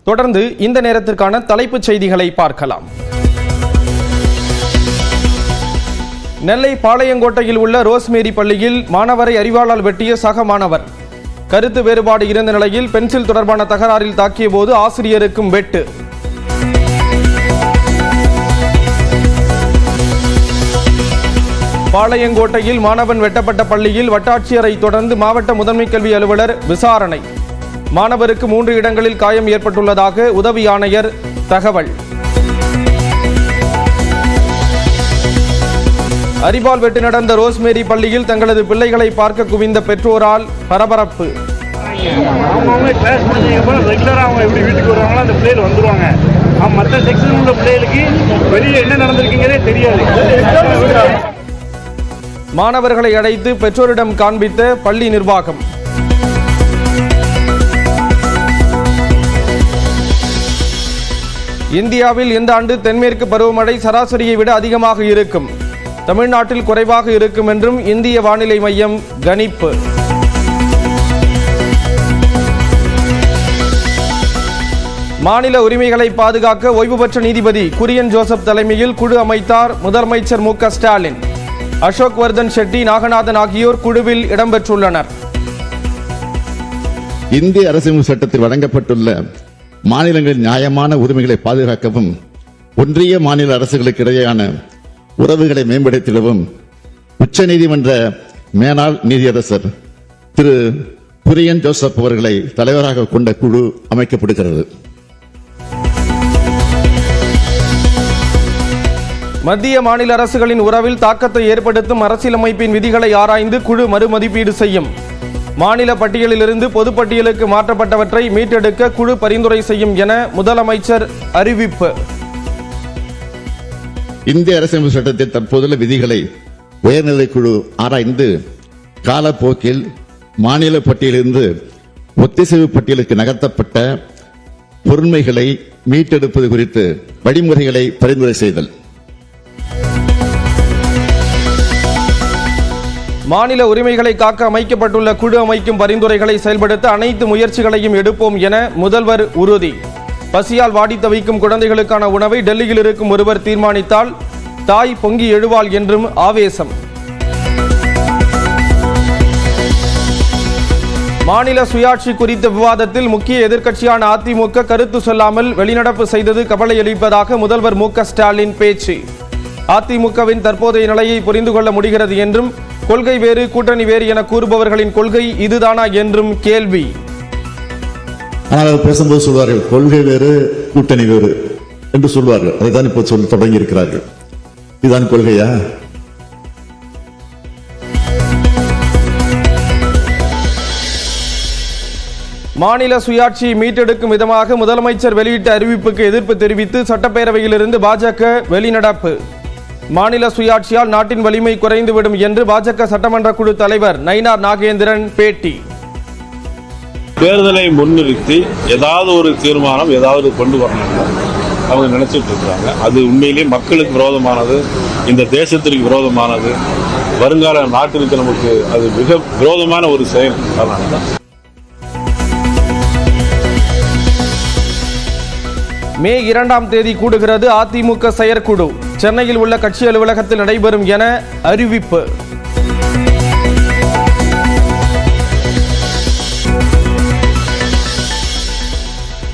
தொடர்ந்து இந்த நேரத்திற்கான தலைப்புச் செய்திகளை பார்க்கலாம். நெல்லை பாளையங்கோட்டையில் உள்ள ரோஸ்மேரி பள்ளியில் மாணவரை அரிவாளால் வெட்டிய சக மாணவர். கருத்து வேறுபாடு இருந்த நிலையில் பென்சில் தொடர்பான தகராறில் தாக்கிய போது ஆசிரியருக்கும் வெட்டு. பாளையங்கோட்டையில் மாணவன் வெட்டப்பட்ட பள்ளியில் வட்டாட்சியரை தொடர்ந்து மாவட்ட முதன்மை கல்வி அலுவலர் விசாரணை. மாணவருக்கு 3 இடங்களில் காயம் ஏற்பட்டுள்ளதாக உதவி ஆணையர் தகவல். அரிவாள் வெட்டு நடந்த ரோஸ்மேரி பள்ளியில் தங்களது பிள்ளைகளை பார்க்க குவிந்த பெற்றோரால் பரபரப்பு. மாணவர்களை அழைத்து பெற்றோரிடம் காண்பித்த பள்ளி நிர்வாகம். இந்தியாவில் இந்த ஆண்டு தென்மேற்கு பருவமழை சராசரியை விட அதிகமாக இருக்கும். தமிழ்நாட்டில் குறைவாக இருக்கும் என்றும் இந்திய வானிலை மையம் கணிப்பு. மாநில உரிமைகளை பாதுகாக்க ஓய்வு பெற்ற நீதிபதி குரியன் ஜோசப் தலைமையில் குழு அமைத்தார் முதலமைச்சர் மு.க. ஸ்டாலின். அசோக் வர்தன் ஷெட்டி, நாகநாதன் ஆகியோர் குழுவில் இடம்பெற்றுள்ளனர். இந்திய அரசியலமைப்பு சட்டத்தில் வழங்கப்பட்டுள்ள மாநிலங்களின் நியாயமான உரிமைகளை பாதுகாக்கவும் ஒன்றிய மாநில அரசுகளுக்கு இடையேயான உறவுகளை மேம்படுத்திடவும் உச்சநீதிமன்ற மேனாள் நீதியரசர் திரு குரியன் ஜோசப் அவர்களை தலைவராக கொண்ட குழு அமைக்கப்படுகிறது. மத்திய மாநில அரசுகளின் உறவில் தாக்கத்தை ஏற்படுத்தும் அரசியலமைப்பின் விதிகளை ஆராய்ந்து குழு மறுமதிப்பீடு செய்யும். மாநில பட்டியலிலிருந்து பொதுப்பட்டியலுக்கு மாற்றப்பட்டவற்றை மீட்டெடுக்க குழு பரிந்துரை செய்யும் என முதலமைச்சர் அறிவிப்பு. இந்திய அரசியலமைப்பு சட்டத்தின் தற்போதுள்ள விதிகளை உயர்நிலை குழு ஆராய்ந்து காலப்போக்கில் மாநில பட்டியலிருந்து ஒத்திசைவு பட்டியலுக்கு நகர்த்தப்பட்ட பொருண்மைகளை மீட்டெடுப்பது குறித்து வழிமுறைகளை பரிந்துரை செய்தல். மாநில உரிமைகளை காக்க அமைக்கப்பட்டுள்ள குழு அமைக்கும் பரிந்துரைகளை செயல்படுத்த அனைத்து முயற்சிகளையும் எடுப்போம் என முதல்வர் உறுதி. பசியால் வாடி தவிக்கும் குழந்தைகளுக்கான உணவை டெல்லியில் இருக்கும் ஒருவர் தீர்மானித்தால் தாய் பொங்கி எழுவாள் என்றும் ஆவேசம். மாநில சுயாட்சி குறித்த விவாதத்தில் முக்கிய எதிர்க்கட்சியான அதிமுக கருத்து சொல்லாமல் வெளிநடப்பு செய்தது கவலையளிப்பதாக முதல்வர் மு.க. ஸ்டாலின் பேச்சு. அதிமுகவின் தற்போதைய நிலையை புரிந்து கொள்ள முடிகிறது என்றும் கொள்கை வேறு கூட்டணி வேறு என கூறுபவர்களின் கொள்கை இதுதானா என்றும் கேள்வி. ஆனால் பேசும்போது சொல்வார்கள் கொள்கை வேறு கூட்டணி வேறு என்று சொல்வார்கள். அதைத்தான் இப்போ சொல்ல தொடங்கி இருக்கிறார்கள். இதுதான் கொள்கையா? மாநில சுயாட்சியை மீட்டெடுக்கும் விதமாக முதலமைச்சர் வெளியிட்ட அறிவிப்புக்கு எதிர்ப்பு தெரிவித்து சட்டப்பேரவையிலிருந்து பாஜக வெளிநடப்பு. மாநில சுயாட்சியால் நாட்டின் வலிமை குறைந்துவிடும் என்று பாஜக சட்டமன்ற குழு தலைவர் நயினார் நாகேந்திரன் பேட்டி. தேர்தலை முன்னிறுத்தி ஏதாவது ஒரு தீர்மானம் ஏதாவது கொண்டு வரணும் அவங்க நினைச்சிட்டு இருக்கிறாங்க. அது உண்மையிலேயே மக்களுக்கு விரோதமானது, இந்த தேசத்திற்கு விரோதமானது, வருங்கால நாட்டிற்கு நமக்கு அது மிக விரோதமான ஒரு செயல். மே 2ஆம் தேதி கூடுகிறது அதிமுக செயற்குழு. சென்னையில் உள்ள கட்சி அலுவலகத்தில் நடைபெறும் என அறிவிப்பு.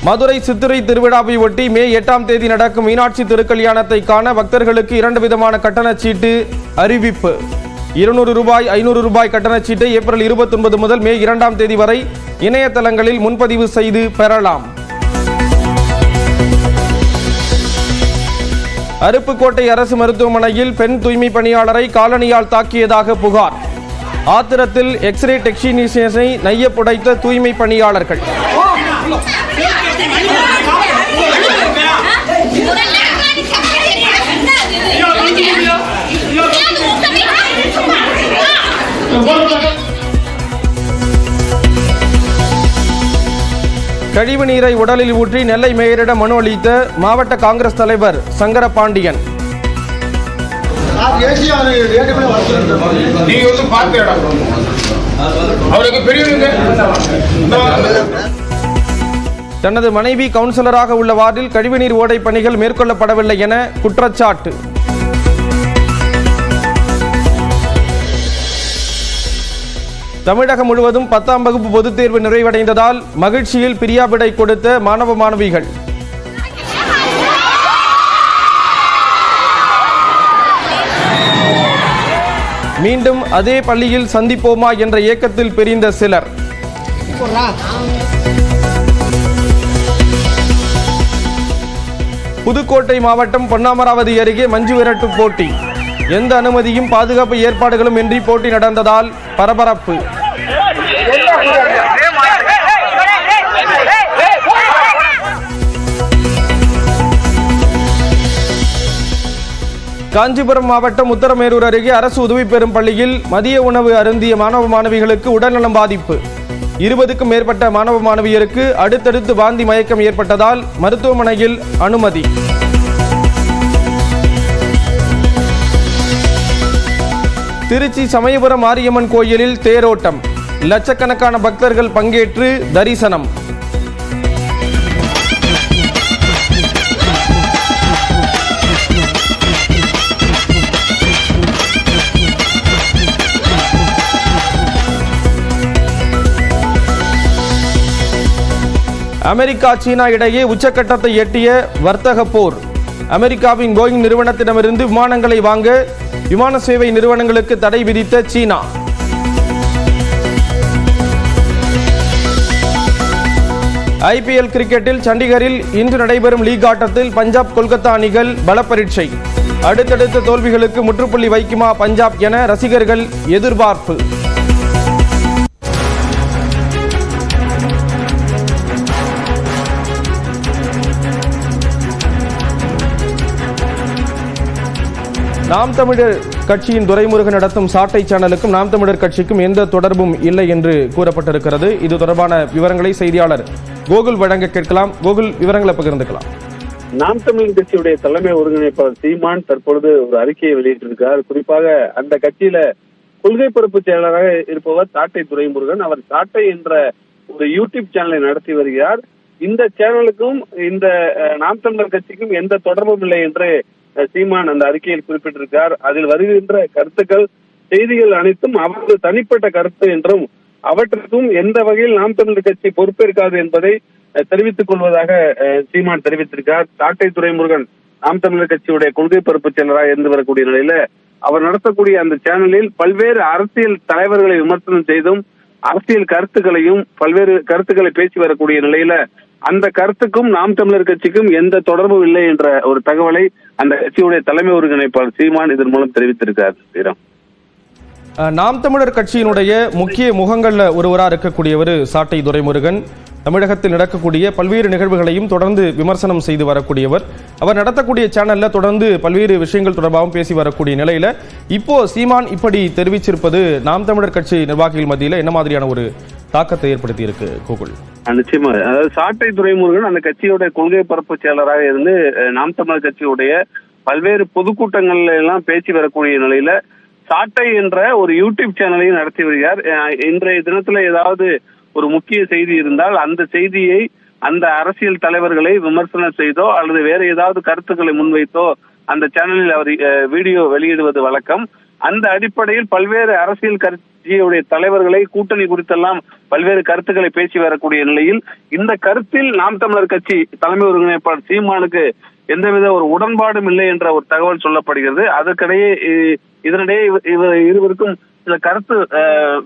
மதுரை சித்திரை திருவிழாவை ஒட்டி மே 8ஆம் தேதி நடக்கும் மீனாட்சி திருக்கல்யாணத்தை காண பக்தர்களுக்கு 2 விதமான கட்டணச்சீட்டு அறிவிப்பு. 200 ரூபாய் 500 ரூபாய் கட்டணச்சீட்டை ஏப்ரல் 29 முதல் மே 2ஆம் தேதி வரை இணையதளங்களில் முன்பதிவு செய்து பெறலாம். அருப்புக்கோட்டை அரசு மருத்துவமனையில் பெண் தூய்மை பணியாளரை காலணியால் தாக்கியதாக புகார். ஆத்திரத்தில் எக்ஸ்ரே டெக்னீஷியனை நைய புடைத்த தூய்மை பணியாளர்கள். கழிவு நீரை உடலில் ஊற்றி நெல்லை மேயரிடம் மனு அளித்த மாவட்ட காங்கிரஸ் தலைவர் சங்கரபாண்டியன். தனது மனைவி கவுன்சிலராக உள்ள வார்டில் கழிவுநீர் ஓடை பணிகள் மேற்கொள்ளப்படவில்லை என குற்றச்சாட்டு. தமிழகம் முழுவதும் 10ஆம் வகுப்பு பொதுத் தேர்வு நிறைவடைந்ததால் மகிழ்ச்சியில் பிரியாவிடை கொடுத்த மாணவ மாணவிகள். மீண்டும் அதே பள்ளியில் சந்திப்போமா என்ற ஏக்கத்தில் பிரிந்த சிலர். புதுக்கோட்டை மாவட்டம் பொன்னாமராவதி அருகே மஞ்சு விரட்டு போட்டி. எந்த அனுமதியும் பாதுகாப்பு ஏற்பாடுகளும் இன்றி போட்டி நடந்ததால் பரபரப்பு. காஞ்சிபுரம் மாவட்டம் உத்தரமேரூர் அருகே அரசு உதவி பெறும் பள்ளியில் மதிய உணவு அருந்திய மாணவ மாணவிகளுக்கு உடல்நலம் பாதிப்பு. 20க்கும் மேற்பட்ட மாணவ மாணவியருக்கு அடுத்தடுத்து வாந்தி மயக்கம் ஏற்பட்டதால் மருத்துவமனையில் அனுமதி. திருச்சி சமயபுரம் மாரியம்மன் கோயிலில் தேரோட்டம். லட்சக்கணக்கான பக்தர்கள் பங்கேற்று தரிசனம். அமெரிக்கா சீனா இடையே உச்சக்கட்டத்தை எட்டிய வர்த்தக போர். அமெரிக்காவின் போயிங் நிறுவனத்திடமிருந்து விமானங்களை வாங்க விமான சேவை நிறுவனங்களுக்கு தடை விதித்த சீனா. IPL கிரிக்கெட்டில் சண்டிகரில் இன்று நடைபெறும் லீக் ஆட்டத்தில் பஞ்சாப் கொல்கத்தா அணிகள் பலப்பரீட்சை. அடுத்தடுத்த தோல்விகளுக்கு முற்றுப்புள்ளி வைக்குமா பஞ்சாப் என ரசிகர்கள் எதிர்பார்ப்பு. நாம் தமிழர் கட்சியின் துரைமுருகன் நடத்தும் சாட்டை சேனலுக்கும் நாம் தமிழர் கட்சிக்கும் எந்த தொடர்பும் இல்லை என்று கூறப்பட்டிருக்கிறது. இது தொடர்பான விவரங்களை செய்தியாளர் கோகுல் வழங்க கேட்கலாம். கோகுல், விவரங்களை பகிர்ந்துக்கலாம். நாம் தமிழர் கட்சியுடைய தலைமை ஒருங்கிணைப்பாளர் சீமான் தற்பொழுது ஒரு அறிக்கையை வெளியிட்டிருக்கிறார். குறிப்பாக அந்த கட்சியில கொள்கை பரப்பு செயலராக இருப்பவர் சாட்டை துரைமுருகன். அவர் சாட்டை என்ற ஒரு யூடியூப் சேனலை நடத்தி வருகிறார். இந்த சேனலுக்கும் இந்த நாம் தமிழர் கட்சிக்கும் எந்த தொடர்பும் இல்லை என்று சீமான் அந்த அறிக்கையில் குறிப்பிட்டிருக்கார். அதில் வருகின்ற கருத்துக்கள், செய்திகள் அனைத்தும் அவரது தனிப்பட்ட கருத்து என்றும் அவற்றுக்கும் எந்த வகையில் நாம் தமிழர் கட்சி பொறுப்பேற்காது என்பதை தெரிவித்துக் கொள்வதாக சீமான் தெரிவித்திருக்கார். சாட்டை துரைமுருகன் நாம் தமிழர் கட்சியுடைய கொள்கை பரப்பு செயலராக இருந்து வரக்கூடிய நிலையில அவர் நடத்தக்கூடிய அந்த சேனலில் பல்வேறு அரசியல் தலைவர்களை விமர்சனம் செய்தும் அரசியல் கருத்துக்களையும் பல்வேறு கருத்துக்களை பேசி வரக்கூடிய நிலையில அந்த கருத்துக்கும் நாம் தமிழர் கட்சிக்கும் எந்த தொடர்பும் இல்லை என்ற ஒரு தகவலை அந்த கட்சியுடைய தலைமை ஒருங்கிணைப்பாளர் சீமான் இதன் மூலம் தெரிவித்திருக்கார். நாம் தமிழர் கட்சியினுடைய முக்கிய முகங்கள்ல ஒருவராக இருக்கக்கூடியவர் சாட்டை துரைமுருகன். தமிழகத்தில் நடக்கக்கூடிய பல்வேறு நிகழ்வுகளையும் தொடர்ந்து விமர்சனம் செய்து வரக்கூடியவர். அவர் நடத்தக்கூடிய சேனல்ல தொடர்ந்து பல்வேறு விஷயங்கள் தொடர்பாகவும் பேசி வரக்கூடிய நிலையில இப்போ சீமான் இப்படி தெரிவிச்சிருப்பது நாம் தமிழர் கட்சி நிர்வாகிகள் மத்தியில் என்ன மாதிரியான ஒரு தாக்கத்தை ஏற்படுத்தி இருக்கு கோகுல்? நிச்சயமா, அதாவது சாட்டை துரைமுருகன் அந்த கட்சியோட கொள்கை பரப்பு செயலராக இருந்து நாம் தமிழர் கட்சியுடைய பல்வேறு பொதுக்கூட்டங்கள்ல எல்லாம் பேசி வரக்கூடிய நிலையில சாட்டை என்ற ஒரு யூடியூப் சேனலையும் நடத்தி வருகிறார். இன்றைய தினத்துல ஏதாவது ஒரு முக்கிய செய்தி இருந்தால் அந்த செய்தியை அந்த அரசியல் தலைவர்களை விமர்சனம் செய்தோ அல்லது வேற ஏதாவது கருத்துக்களை முன்வைத்தோ அந்த சேனலில் அவர் வீடியோ வெளியிடுவது வழக்கம். அந்த அடிப்படையில் பல்வேறு அரசியல் கட்சியுடைய தலைவர்களை கூட்டணி குறித்தெல்லாம் பல்வேறு கருத்துக்களை பேசி வரக்கூடிய நிலையில் இந்த கருத்தில் நாம் தமிழர் கட்சி தலைமை ஒருங்கிணைப்பாளர் சீமானுக்கு எந்தவித ஒரு உடன்பாடும் இல்லை என்ற ஒரு தகவல் சொல்லப்படுகிறது. அதற்கிடையே இதனிடையே இருவருக்கும் சில கருத்து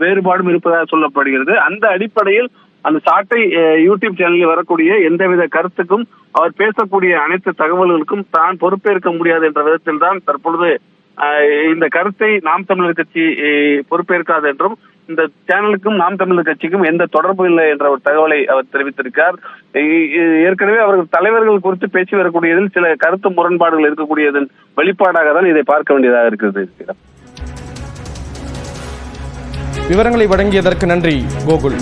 வேறுபாடும் இருப்பதாக சொல்லப்படுகிறது. அந்த அடிப்படையில் அந்த சாட்டை யூடியூப் சேனலில் வரக்கூடிய எந்தவித கருத்துக்கும் அவர் பேசக்கூடிய அனைத்து தகவல்களுக்கும் தான் பொறுப்பேற்க முடியாது என்ற விதத்தில் தான் தற்பொழுது இந்த கருத்தை நாம் தமிழர் கட்சி பொறுப்பேற்காது என்றும் இந்த சேனலுக்கும் நாம் தமிழர் கட்சிக்கும் எந்த தொடர்பு இல்லை என்ற ஒரு தகவலை அவர் தெரிவித்திருக்கார். ஏற்கனவே அவர்கள் தலைவர்கள் குறித்து பேசி வரக்கூடியதில் சில கருத்து முரண்பாடுகள் இருக்கக்கூடியதன் வெளிப்பாடாக தான் இதை பார்க்க வேண்டியதாக இருக்கிறது. விவரங்களை வழங்கியதற்கு நன்றி கோகுல்.